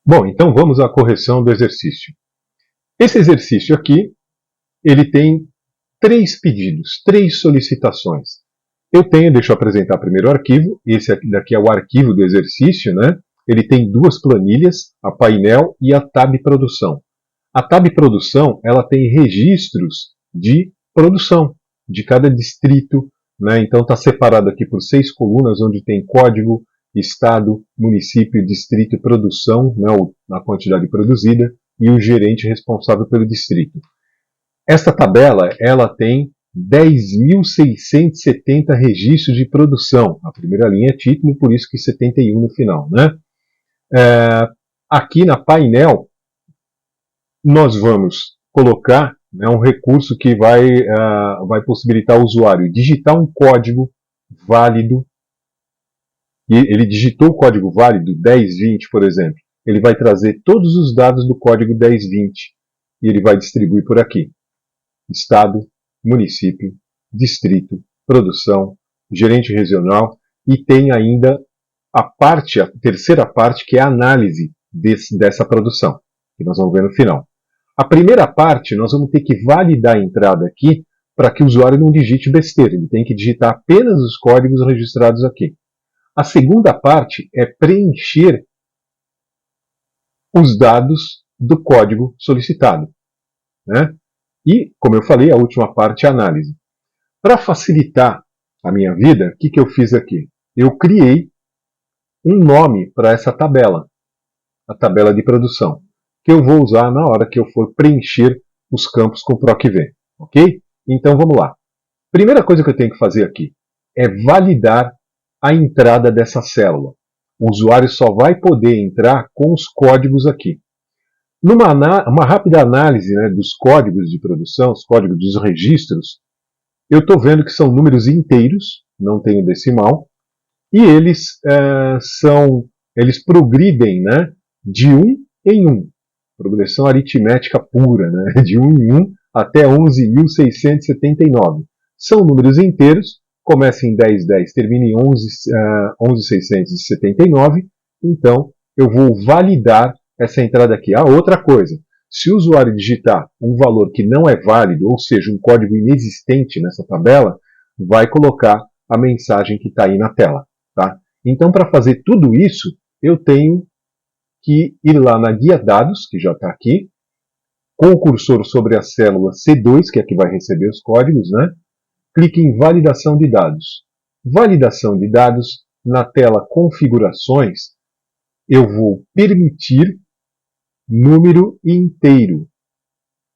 Bom, então vamos à correção do exercício. Esse exercício aqui, ele tem três pedidos, três solicitações. Deixa eu apresentar primeiro o arquivo, esse aqui daqui é o arquivo do exercício, né? Ele tem duas planilhas, a painel e a tab produção. A tab produção, ela tem registros de produção de cada distrito, né? Então está separado aqui por 6 colunas, onde tem código, estado, município, distrito e produção, né? A quantidade produzida, e o gerente responsável pelo distrito. Esta tabela, ela tem 10.670 registros de produção. A primeira linha é título, por isso que 71 no final, né? Aqui na painel, nós vamos colocar, né, um recurso que vai possibilitar ao usuário digitar um código válido. E ele digitou o código válido 1020, por exemplo. Ele vai trazer todos os dados do código 1020 e ele vai distribuir por aqui. Estado, município, distrito, produção, gerente regional, e tem ainda a terceira parte, que é a análise dessa produção, que nós vamos ver no final. A primeira parte, nós vamos ter que validar a entrada aqui para que o usuário não digite besteira. Ele tem que digitar apenas os códigos registrados aqui. A segunda parte é preencher os dados do código solicitado, né? E, como eu falei, a última parte é a análise. Para facilitar a minha vida, o que eu fiz aqui? Eu criei um nome para essa tabela, a tabela de produção, que eu vou usar na hora que eu for preencher os campos com o PROC-V, ok? Então vamos lá. Primeira coisa que eu tenho que fazer aqui é validar a entrada dessa célula. O usuário só vai poder entrar com os códigos aqui. Uma rápida análise, né, dos códigos de produção, os códigos dos registros, eu estou vendo que são números inteiros, não tem o decimal, e eles progridem, né, de 1 em 1. Progressão aritmética pura, né, de 1 em 1 até 11.679. São números inteiros, começa em 1010, termina em 11.679, então eu vou validar essa entrada aqui. Outra coisa, se o usuário digitar um valor que não é válido, ou seja, um código inexistente nessa tabela, vai colocar a mensagem que está aí na tela. Tá? Então, para fazer tudo isso, eu tenho que ir lá na guia dados, que já está aqui, com o cursor sobre a célula C2, que é a que vai receber os códigos, né? Clique em validação de dados. Validação de dados, na tela configurações, eu vou permitir número inteiro,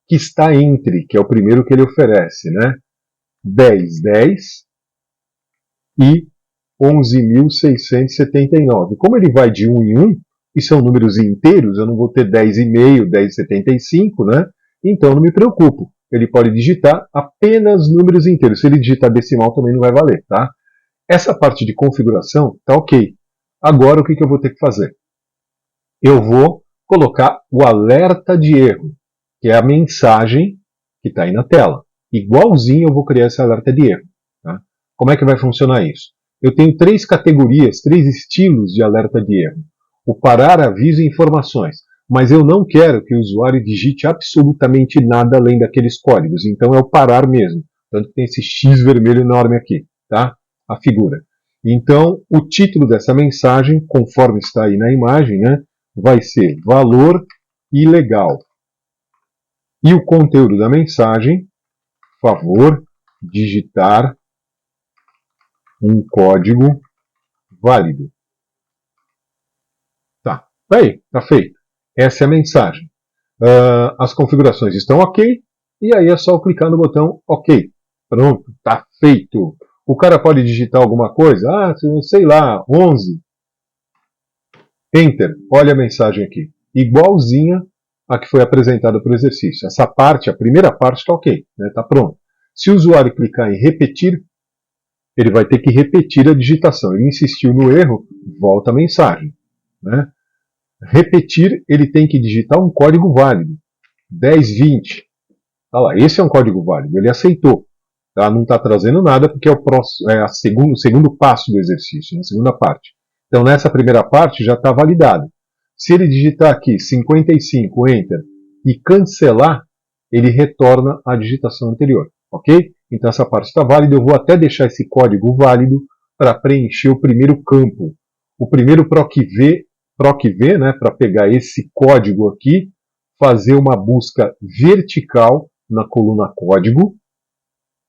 que está entre, que é o primeiro que ele oferece, né? 1010 e 11.679. Como ele vai de 1 em 1, e são números inteiros, eu não vou ter 10,5, 10,75, né? Então não me preocupo. Ele pode digitar apenas números inteiros. Se ele digitar decimal também não vai valer, tá? Essa parte de configuração tá ok. Agora o que eu vou ter que fazer? Eu vou colocar o alerta de erro, que é a mensagem que está aí na tela. Igualzinho eu vou criar esse alerta de erro. Tá? Como é que vai funcionar isso? Eu tenho 3 categorias, 3 estilos de alerta de erro. O parar, aviso e informações. Mas eu não quero que o usuário digite absolutamente nada além daqueles códigos. Então é o parar mesmo. Tanto que tem esse X vermelho enorme aqui, tá? A figura. Então, o título dessa mensagem, conforme está aí na imagem, né, vai ser valor ilegal. E o conteúdo da mensagem, favor digitar um código válido. Tá, aí, tá feito. Essa é a mensagem. As configurações estão ok, e aí é só clicar no botão ok. Pronto, tá feito. O cara pode digitar alguma coisa? Sei lá, 11. Enter, olha a mensagem aqui. Igualzinha a que foi apresentada para o exercício. Essa parte, a primeira parte, está ok, está pronto. Se o usuário clicar em repetir, ele vai ter que repetir a digitação. Ele insistiu no erro, volta a mensagem. Né? Repetir, ele tem que digitar um código válido. 1020. Tá lá, esse é um código válido, ele aceitou. Tá? Não está trazendo nada porque é o segundo passo do exercício, a segunda parte. Então, nessa primeira parte já está validado. Se ele digitar aqui 55, Enter, e cancelar, ele retorna a digitação anterior, ok? Então essa parte está válida, eu vou até deixar esse código válido para preencher o primeiro campo. O primeiro PROC-V, né, para pegar esse código aqui, fazer uma busca vertical na coluna código,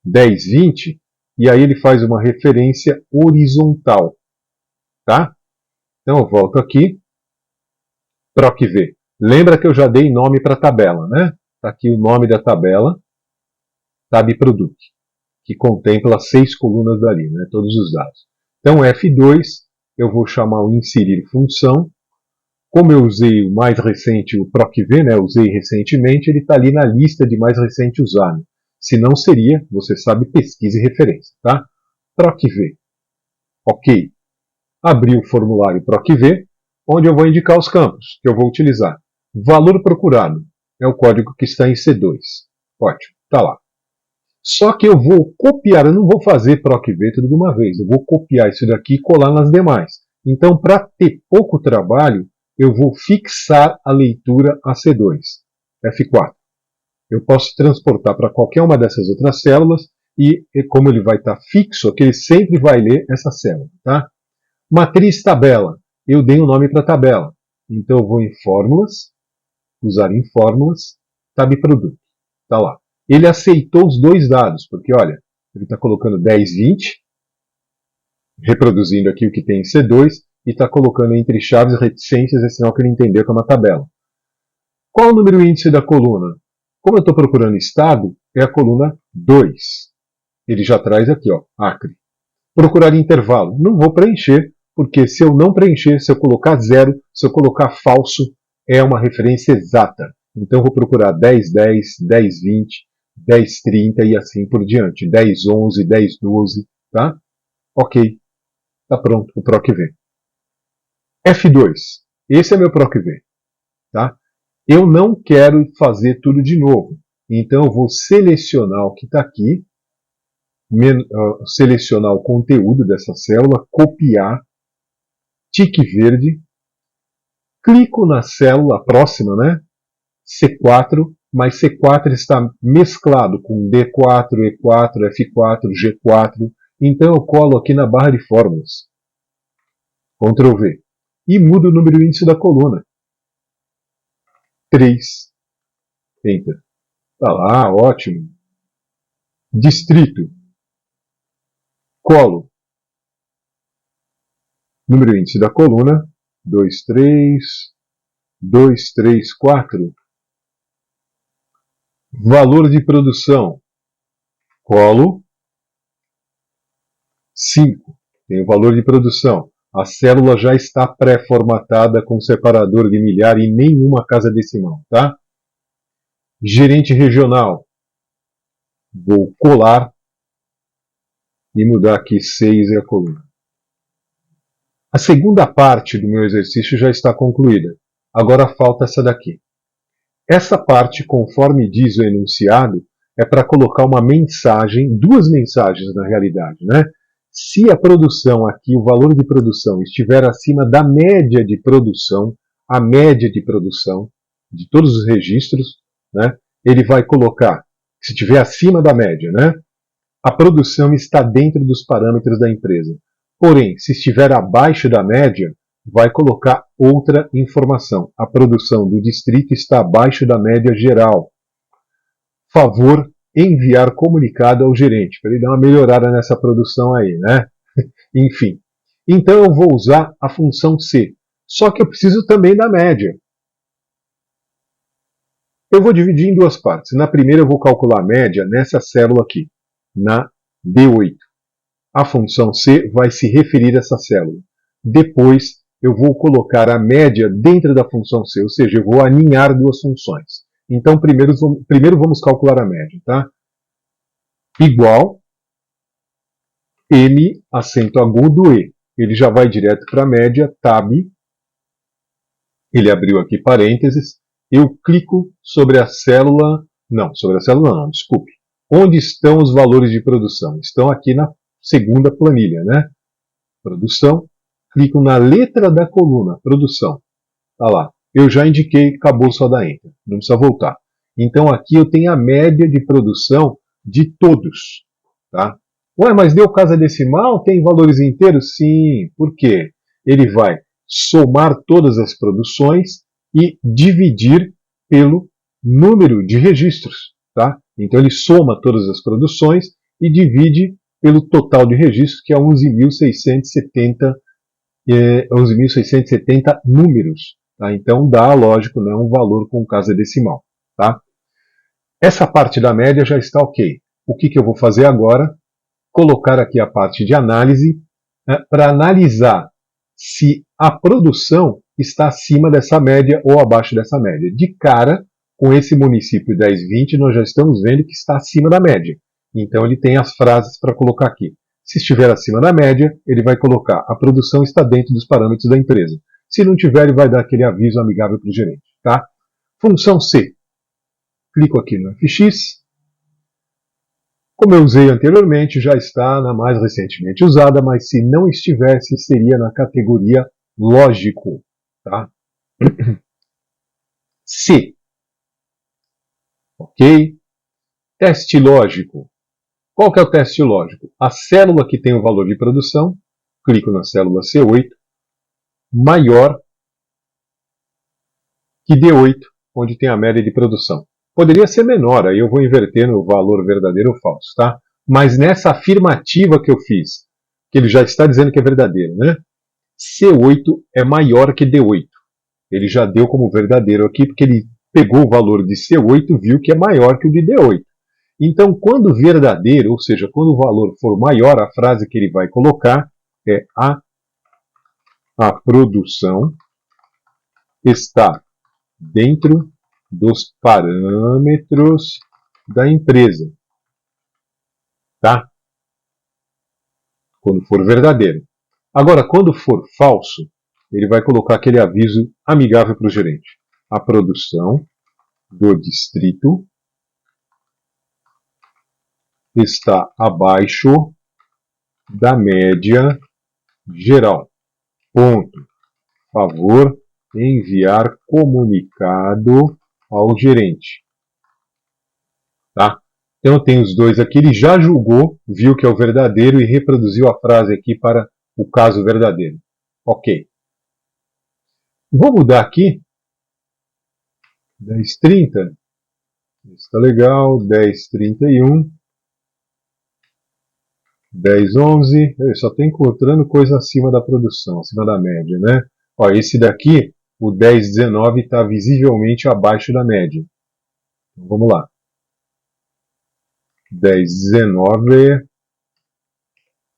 1020, e aí ele faz uma referência horizontal, tá? Então eu volto aqui, PROC-V. Lembra que eu já dei nome para a tabela, né? Está aqui o nome da tabela, Tab Product, que contempla 6 colunas dali, né? Todos os dados. Então F2, eu vou chamar o inserir função. Como eu usei o mais recente, o PROC-V, né? Usei recentemente, ele está ali na lista de mais recente usado. Se não seria, você sabe, pesquisa e referência, tá? PROC-V. Ok. Abri o formulário PROC-V, onde eu vou indicar os campos que eu vou utilizar. Valor procurado é o código que está em C2. Ótimo, está lá. Só que eu vou copiar, eu não vou fazer PROC-V tudo de uma vez, eu vou copiar isso daqui e colar nas demais. Então, para ter pouco trabalho, eu vou fixar a leitura a C2, F4. Eu posso transportar para qualquer uma dessas outras células e, como ele vai estar fixo, aqui ele sempre vai ler essa célula, tá? Matriz tabela, eu dei um nome para a tabela. Então eu vou em fórmulas, usar em fórmulas, tab produto, tá lá. Ele aceitou os dois dados, porque olha, ele está colocando 10, 20, reproduzindo aqui o que tem em C2, e está colocando entre chaves e reticências, é sinal que ele entendeu que é uma tabela. Qual o número índice da coluna? Como eu estou procurando estado, é a coluna 2. Ele já traz aqui, ó, Acre. Procurar intervalo. Não vou preencher, porque se eu não preencher, se eu colocar 0, se eu colocar falso, é uma referência exata. Então eu vou procurar 10, 10, 10, 20, 10, 30 e assim por diante. 10, 11, 10, 12, tá? Ok. Tá pronto o PROC-V. F2. Esse é meu PROC-V, tá? Eu não quero fazer tudo de novo. Então eu vou selecionar o que está aqui, selecionar o conteúdo dessa célula, copiar, tique verde, clico na célula próxima, né? C4, mas C4 está mesclado com D4, E4, F4, G4. Então eu colo aqui na barra de fórmulas. Ctrl V. E mudo o número índice da coluna. 3. Enter. Tá lá, ótimo. Distrito. Colo. Número índice da coluna. 2, 3. 2, 3, 4. Valor de produção. Colo. 5. Tem o valor de produção. A célula já está pré-formatada com separador de milhar e nenhuma casa decimal, tá? Gerente regional. Vou colar e mudar aqui 6 e a coluna. A segunda parte do meu exercício já está concluída. Agora falta essa daqui. Essa parte, conforme diz o enunciado, é para colocar uma mensagem, duas mensagens na realidade, né? Se a produção aqui, o valor de produção, estiver acima da média de produção, a média de produção de todos os registros, né? Ele vai colocar, se estiver acima da média, né? A produção está dentro dos parâmetros da empresa. Porém, se estiver abaixo da média, vai colocar outra informação. A produção do distrito está abaixo da média geral. Favor enviar comunicado ao gerente, para ele dar uma melhorada nessa produção aí, né? Enfim. Então eu vou usar a função C. Só que eu preciso também da média. Eu vou dividir em duas partes. Na primeira eu vou calcular a média nessa célula aqui, na D8. A função C vai se referir a essa célula. Depois eu vou colocar a média dentro da função C, ou seja, eu vou aninhar duas funções. Então, primeiro vamos calcular a média, tá? Igual M, acento agudo, E. Ele já vai direto para a média, tab. Ele abriu aqui parênteses. Eu clico sobre a célula. Não, sobre a célula não, desculpe. Onde estão os valores de produção? Estão aqui na segunda planilha, né? Produção. Clico na letra da coluna, produção. Tá lá. Eu já indiquei, acabou só dar Enter. Não precisa voltar. Então aqui eu tenho a média de produção de todos. Tá? Ué, mas deu casa decimal? Tem valores inteiros? Sim. Por quê? Ele vai somar todas as produções e dividir pelo número de registros. Tá? Então ele soma todas as produções e divide pelo total de registros, que é 11.670 números. Tá? Então dá, lógico, né, um valor com casa decimal. Tá? Essa parte da média já está ok. O que eu vou fazer agora? Colocar aqui a parte de análise, né, para analisar se a produção está acima dessa média ou abaixo dessa média. De cara, com esse município 1020, nós já estamos vendo que está acima da média. Então ele tem as frases para colocar aqui. Se estiver acima da média, ele vai colocar a produção está dentro dos parâmetros da empresa. Se não tiver, ele vai dar aquele aviso amigável para o gerente. Tá? Função C. Clico aqui no FX. Como eu usei anteriormente, já está na mais recentemente usada, mas se não estivesse, seria na categoria lógico. Tá? C. Ok? Teste lógico. Qual que é o teste lógico? A célula que tem o valor de produção, clico na célula C8, maior que D8, onde tem a média de produção. Poderia ser menor, aí eu vou inverter no valor verdadeiro ou falso, tá? Mas nessa afirmativa que eu fiz, que ele já está dizendo que é verdadeiro, né? C8 é maior que D8. Ele já deu como verdadeiro aqui, porque ele pegou o valor de C8 e viu que é maior que o de D8. Então, quando verdadeiro, ou seja, quando o valor for maior, a frase que ele vai colocar é a produção está dentro dos parâmetros da empresa. Tá? Quando for verdadeiro. Agora, quando for falso, ele vai colocar aquele aviso amigável para o gerente. A produção do distrito está abaixo da média geral. Ponto. Favor enviar comunicado ao gerente. Tá? Então eu tenho os dois aqui, ele já julgou, viu que é o verdadeiro e reproduziu a frase aqui para o caso verdadeiro. Ok. Vou mudar aqui. 10:30. Está legal. 10:31. 10:11. Eu só estou encontrando coisa acima da produção, acima da média, né? Ó, esse daqui, o 10:19, está visivelmente abaixo da média. Então, vamos lá. 10:19.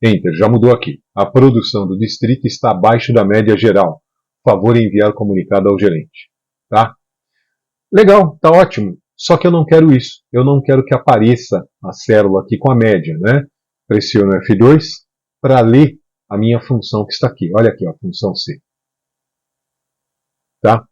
Enter, já mudou aqui. A produção do distrito está abaixo da média geral. Favor enviar comunicado ao gerente. Tá? Legal, tá ótimo. Só que eu não quero isso. Eu não quero que apareça a célula aqui com a média, né? Pressiono F2 para ler a minha função que está aqui. Olha aqui, ó, a função C. Tá?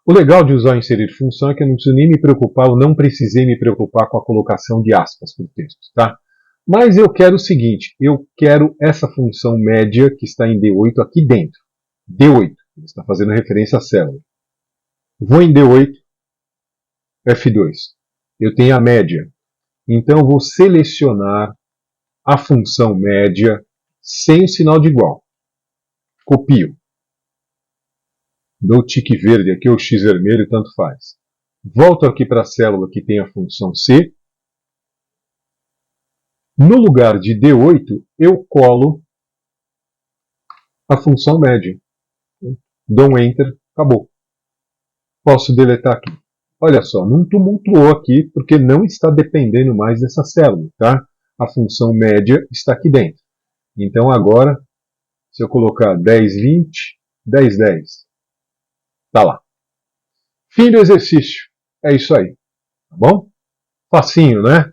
O legal de usar inserir função é que eu não preciso nem me preocupar, ou não precisei me preocupar com a colocação de aspas para o texto. Tá? Mas eu quero o seguinte, eu quero essa função média que está em D8 aqui dentro. D8, está fazendo referência à célula. Vou em D8, F2. Eu tenho a média. Então eu vou selecionar a função média sem o sinal de igual. Copio. Dou o tique verde aqui, ou X vermelho, tanto faz. Volto aqui para a célula que tem a função C. No lugar de D8, eu colo a função média. Dou um Enter, acabou. Posso deletar aqui. Olha só, não tumultuou aqui, porque não está dependendo mais dessa célula, tá? A função média está aqui dentro. Então agora, se eu colocar 10:20, 10:10, tá lá. Fim do exercício. É isso aí. Tá bom? Facinho, né?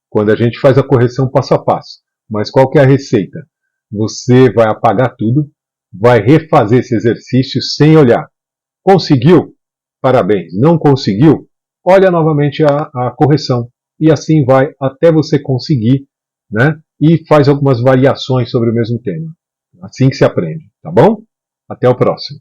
Quando a gente faz a correção passo a passo. Mas qual que é a receita? Você vai apagar tudo, vai refazer esse exercício sem olhar. Conseguiu? Parabéns. Não conseguiu? Olha novamente a correção. E assim vai até você conseguir, né? E faz algumas variações sobre o mesmo tema. Assim que se aprende, tá bom? Até o próximo.